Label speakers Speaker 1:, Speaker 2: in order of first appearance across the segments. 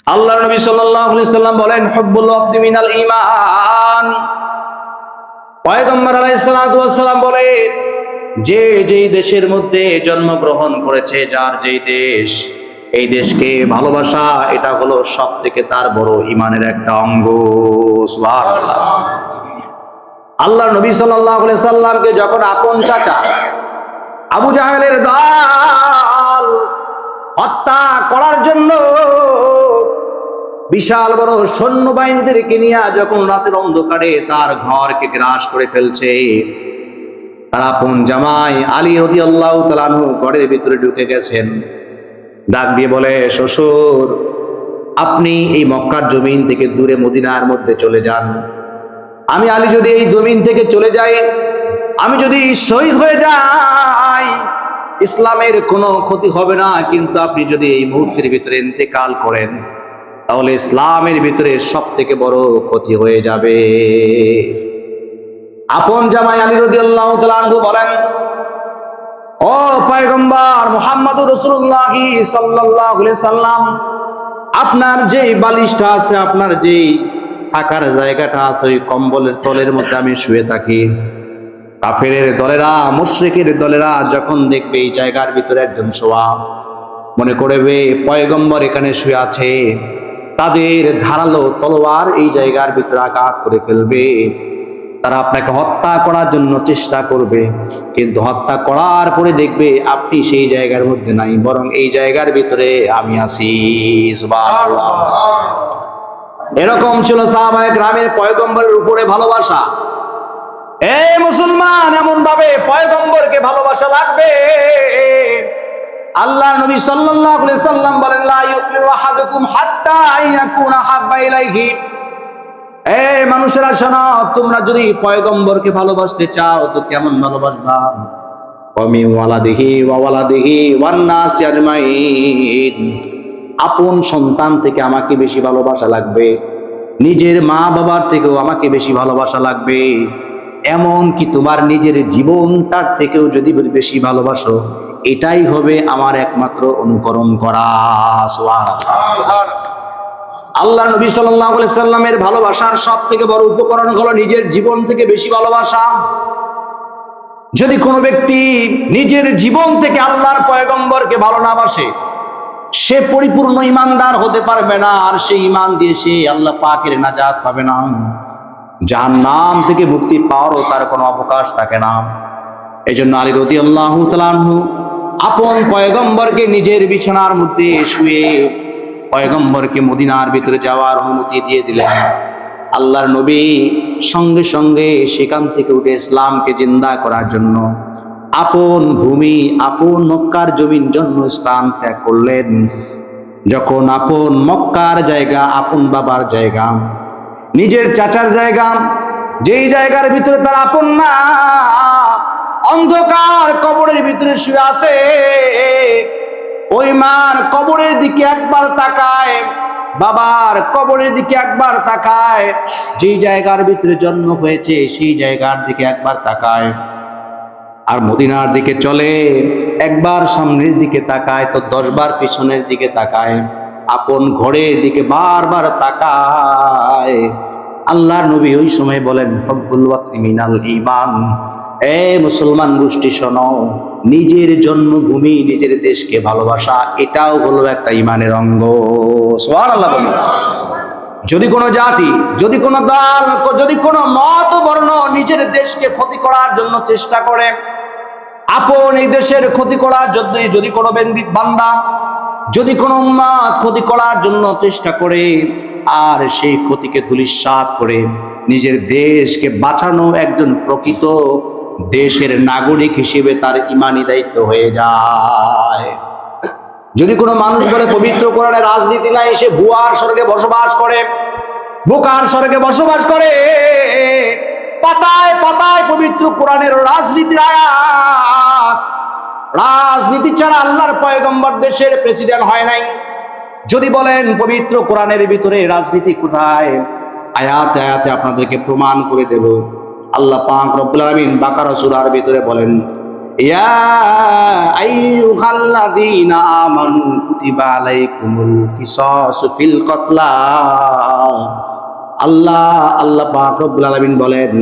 Speaker 1: আল্লাহর নবী সাল্লাল্লাহু আলাইহি সাল্লাম বলেন, হুব্বুল ওয়াক্তি মিনাল ঈমান। পয়গম্বর আলাইহিস সালাতু ওয়াস সালাম বলেন, যে যেই দেশের মধ্যে জন্মগ্রহণ করেছে, যার যেই দেশ, এই দেশকে ভালোবাসা, এটা হলো সবথেকে তার বড় ঈমানের একটা অঙ্গ। সুবহানাল্লাহ। আল্লাহর নবী সাল্লাল্লাহু আলাইহি সাল্লামকে যখন আপন চাচা আবু জাহেলের দল হত্যা করার জন্য বিশাল বড় সৈন্যবাহিনীদেরকে নিয়ে যখন রাতের অন্ধকারে তার ঘরকে গ্রাস করে ফেলছে, তার আপন জামাই আলী রাদিয়াল্লাহু তাআলা আনহু ঘরের ভিতরে ঢুকে গেছেন। ডাক দিয়ে বলে, শ্বশুর, আপনি এই মক্কার জমিন থেকে দূরে মদিনার মধ্যে চলে যান। আমি আলী যদি এই জমিন থেকে চলে যাই, আমি যদি শহীদ হয়ে যাই, ইসলামের কোনো ক্ষতি হবে না, কিন্তু আপনি যদি এই মুহূর্তের ভিতরে ইন্তেকাল করেন, তাহলে ইসলামের ভিতরে সব থেকে বড় ক্ষতি হয়ে যাবে। আপন জামাই আলী রাদিয়াল্লাহু তাআলা আনহু বলেন, ও পয়গম্বর মুহাম্মদুর রাসূলুল্লাহ সাল্লাল্লাহু আলাইহি সাল্লাম, আপনার যেই বালিশটা আছে, আপনার যেই থাকার জায়গাটা আছে, ওই কম্বলের তলের মধ্যে আমি শুয়ে থাকি। কাফেরের দলেরা, মুশরিকের দলেরা যখন দেখবে এই জায়গার ভিতরে একজন শোয়া, মনে করবে পয়গম্বর এখানে শুয়ে আছে, তাদের ধারালো তলোয়ার এই জায়গার ভিতরে আঘাত করে ফেলবে। তারা আপনাকে হত্যা করার জন্য চেষ্টা করবে, কিন্তু হত্যা করার পরে দেখবে আপনি সেই জায়গার মধ্যে নাই, বরং এই জায়গার ভিতরে আমি আছি। সুবহানাল্লাহ। এরকম ছিল সাহাবায়ে কেরামের পয়গম্বরের উপরে ভালোবাসা। এই মুসলমান, এমন ভাবে পয়গম্বরকে ভালোবাসা লাগবে। আল্লাহ নবী সাল্লাল্লাহু আলাইহি সাল্লাম বলেন, লা ইউমিনু আহাদুকুম হাত্তা ইয়াকুনা হাব্বা ইলাইহি। এই মানুষেরা শোনো, তোমরা যদি পয়গম্বরকে ভালোবাসতে চাও তো কেমন ভালোবাসবা? ওয়ামি ওয়ালাদিহি ওয়া ওয়ালাদিহি ওয়ান নাস আজমাইন। আপন সন্তান থেকে আমাকে বেশি ভালোবাসা লাগবে, নিজের মা বাবার থেকেও আমাকে বেশি ভালোবাসা লাগবে, এমন কি তোমার নিজের জীবনটার থেকেও যদি বেশি ভালোবাসো, এটাই হবে আমার একমাত্র অনুকরণ করা। সুবহানাল্লাহ। আল্লাহ নবী সাল্লাল্লাহু আলাইহি সাল্লামের ভালোবাসার সব থেকে বড় উপকরণ হলো নিজের জীবন থেকে বেশি ভালোবাসা। যদি কোনো ব্যক্তি নিজের জীবন থেকে আল্লাহর পয়গম্বরকে ভালো না বাসে, সে পরিপূর্ণ ঈমানদার হতে পারবে না, আর সেই ঈমান দিয়ে সে আল্লাহ পাকের নাজাত পাবে না। জাহান্নাম থেকে মুক্তি পাওয়ারও তার কোনো অবকাশ থাকে না। এই জন্য আলী রাদিয়াল্লাহু তাআলা আনহু আপন পয়গম্বরকে নিজের বিছানার মধ্যে শুয়ে পয়গম্বরকে মদিনার ভিতরে যাওয়ার অনুমতি দিয়ে দিলেন। আল্লাহর নবী সঙ্গে সঙ্গে সেখান থেকে উঠে ইসলামকে জিন্দা করার জন্য আপন ভূমি, আপন মক্কার জমিন, জন্মস্থান ত্যাগ করলেন। যখন আপন মক্কার জায়গা, আপন বাবার জায়গা, নিজের চাচার জায়গা, যেই জায়গার ভিতরে তার আপন না, অন্ধকার কবরের ভিতরে শুয়ে আছে, ওই মার কবরের দিকে একবার তাকায়, বাবার কবরের দিকে একবার তাকায়, যেই জায়গার ভিতরে জন্ম হয়েছে সেই জায়গার দিকে একবার তাকায়, আর মদিনার দিকে চলে, একবার সামনের দিকে তাকায় তো 10 বার পিছনের দিকে তাকায়, আপন ঘরের দিকে বারবার তাকায়। আল্লাহর নবী ওই সময় বলেন, হুব্বুল ওয়াক্তি মিনাল ঈমান। এ মুসলমান গোষ্ঠী শোনো, নিজের জন্মভূমি, নিজের দেশকে ভালোবাসা, এটাও হলো একটা ঈমানের অঙ্গ। সুবহানাল্লাহ বলুন। যদি কোনো জাতি, যদি কোনো দল, যদি কোনো মত বর্ণ নিজের দেশকে ক্ষতি করার জন্য চেষ্টা করে, আপন এই দেশের ক্ষতি করার জন্য যদি কোনো বান্দা, যদি কোনো উম্মাত ক্ষতি করার জন্য চেষ্টা করে, আর সেই ক্ষতিকে ধূলিসাৎ করে নিজের দেশকে বাঁচানো একজন প্রকৃত দেশের নাগরিক হিসেবে তার ঈমানি দায়িত্ব হয়ে যায়। যদি কোনো মানুষ বলে পবিত্র কোরআনে রাজনীতি নাই, সে ভুয়ার স্বর্গে বসবাস করে, বোকার স্বর্গে বসবাস করে। পাতায় পাতায় পবিত্র কোরআনের রাজনীতির আয়াত। রাজনীতি ছাড়া আল্লাহর পয়গম্বর দেশের প্রেসিডেন্ট হয় নাই। যদি বলেন পবিত্র কোরআনের ভিতরে রাজনীতি কোথায়, আয়াতে আয়াতে আপনাদেরকে প্রমাণ করে দেব। আল্লাহ পাক রব্বুল আলামিন বাকারা সূরার ভিতরে বলেন, ইয়া আইয়ুহাল্লাযীনা আমানু কুতিবা আলাইকুমুল কিসাসু ফিল কতলা। আল্লাহ পাক রব্বুল আলামিন বলেন,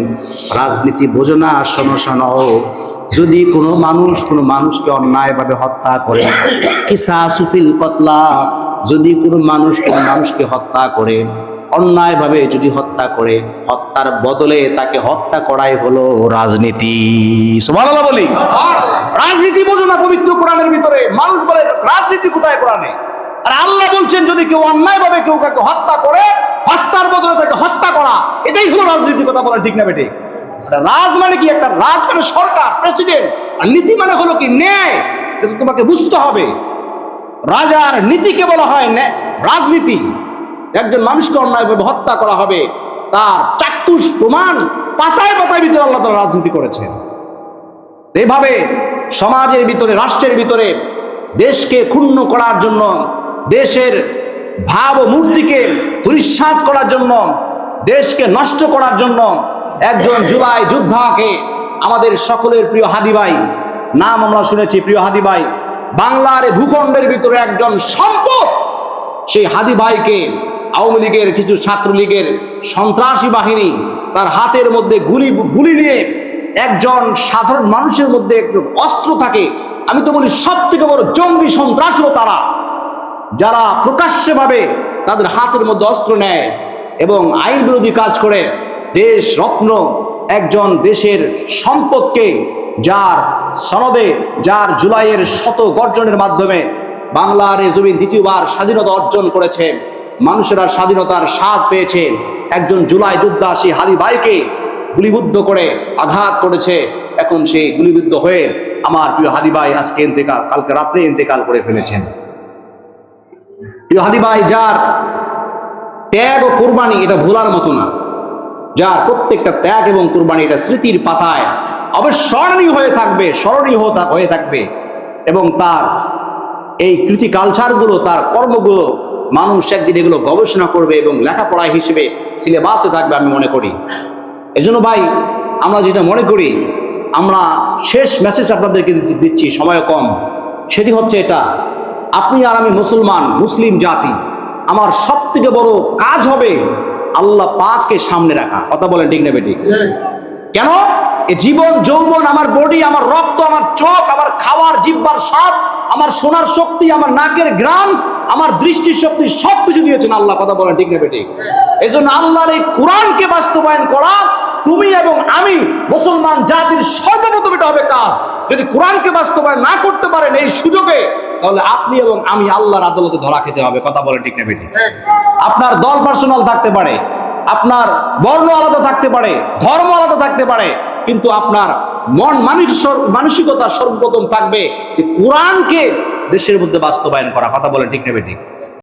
Speaker 1: রাজনীতি বোঝো না, শোনো শোনো, যদি কোনো মানুষকে অন্যায়ভাবে হত্যা করে, কিসাসু ফিল কতলা, যদি কোনো মানুষকে হত্যা করে, অন্যায়ভাবে যদি হত্যা করে, হত্যার বদলে তাকে হত্যা করাই হলো রাজনীতি। সুবহানাল্লাহ বলি। রাজনীতি বোঝো না পবিত্র কোরআনের ভিতরে। মানুষ বলে রাজনীতি কোথায় কোরআনে? আর আল্লাহ বলছেন যদি কেউ অন্যায়ভাবে কেউ কাউকে হত্যা করে, হত্যার বদলে তাকে হত্যা করা, এটাই হলো রাজনীতি। কথা বলা ঠিক না বেটে? রাজ মানে কি? একটা রাজ মানে সরকার, প্রেসিডেন্ট। আর নীতি মানে হলো কি? ন্যায়। এটা তোমাকে বুঝতে হবে। রাজার নীতিকে বলা হয় রাজনীতি। একজন মানুষকে অন্যায়ভাবে হত্যা করা হবে, তার চাক্ষুষ প্রমাণ পাতায় পাতায় ভিতরে আল্লাহ তাআলা রাজনীতি করেছেন। এইভাবে সমাজের ভিতরে, রাষ্ট্রের ভিতরে দেশকে ক্ষুণ্ণ করার জন্য, দেশের ভাব ও মূর্তিকে ধূলিসাৎ করার জন্য, দেশকে নষ্ট করার জন্য একজন জুলাই যোদ্ধাকে, আমাদের সকলের প্রিয় হাদী ভাই, নাম আমরা শুনেছি, প্রিয় হাদী ভাই, বাংলার ভূখণ্ডের ভিতরে একজন সম্পদ, সেই হাদী ভাইকে আওয়ামী লীগের কিছু ছাত্রলীগের সন্ত্রাসী বাহিনী তার হাতের মধ্যে গুলি নিয়ে, একজন সাধারণ মানুষের মধ্যে একটু অস্ত্র থাকে, আমি তো বলি সব থেকে বড় জঙ্গি সন্ত্রাস হলো তারা, যারা প্রকাশ্যভাবে তাদের হাতের মধ্যে অস্ত্র নেয় এবং আইন বিরোধী কাজ করে, দেশ রত্ন একজন দেশের সম্পদকে, যার সনদে, যার জুলাইয়ের শত গর্জনের মাধ্যমে বাংলার এই জমিন দ্বিতীয়বার স্বাধীনতা অর্জন করেছে, মানুষেরা স্বাধীনতার স্বাদ পেয়েছে, একজন জুলাই যোদ্ধা সেই হাদী ভাইকে গুলিবিদ্ধ করে আঘাত করেছে। এখন সেই গুলিবিদ্ধ হয়ে আমার প্রিয় হাদী ভাই আজকে কালকে রাত্রে ইন্তেকাল করে ফেলেছেন। প্রিয় হাদী ভাই, যার ত্যাগ ও কুরবানি এটা ভোলার মতো না, যার প্রত্যেকটা ত্যাগ এবং কুরবানি এটা স্মৃতির পাতায় অবিস্মরণীয় হয়ে থাকবে, স্মরণীয় হয়ে থাকবে। এবং তার এই কৃতি কালচারগুলো, তার কর্মগুলো মানুষ একদিন এগুলো গবেষণা করবে এবং লেখাপড়া হিসেবে সিলেবাসে থাকবে আমি মনে করি। এজন্য ভাই, আমরা যেটা মনে করি, আমরা শেষ মেসেজ আপনাদেরকে দিচ্ছি, সময় কম, সেটি হচ্ছে এটা, আপনি আর আমি মুসলিম জাতি, আমার সব থেকে বড় কাজ হবে আল্লাহ পাককে সামনে রাখা। কথা বলেন ঠিক না বেটি? কেন? এ জীবন যৌবন, আমার বডি, আমার রক্ত, আমার চোখ, আমার খাওয়ার জিহ্বার স্বাদ, আমার শোনার শক্তি, আমার নাকের ঘ্রাণ, আমার দৃষ্টির শক্তি, সবকিছু দিয়েছেন আল্লাহ। কথা বলেন ঠিক না বেটি? এই জন্য আল্লাহর এই কোরআনকে বাস্তবায়ন করা তুমি এবং আমি মুসলমান জাতির সর্বপ্রথম এটা হবে কাজ। যদি কোরআনকে বাস্তবায়ন না করতে পারেন এই সুযোগে, তাহলে আপনি এবং আমি আল্লাহর আদালতে ধরা খেতে হবে। কথা বলেন ঠিক না বেটি? আপনার দল পার্সোনাল থাকতে পারে, আপনার বর্ণ আলাদা থাকতে পারে, ধর্ম আলাদা থাকতে পারে, কিন্তু আপনার মানসিকতা সর্বপ্রথম থাকবে যে কোরআনকে দেশের মধ্যে বাস্তবায়ন করা। কথা বলেন ঠিক না বেটি?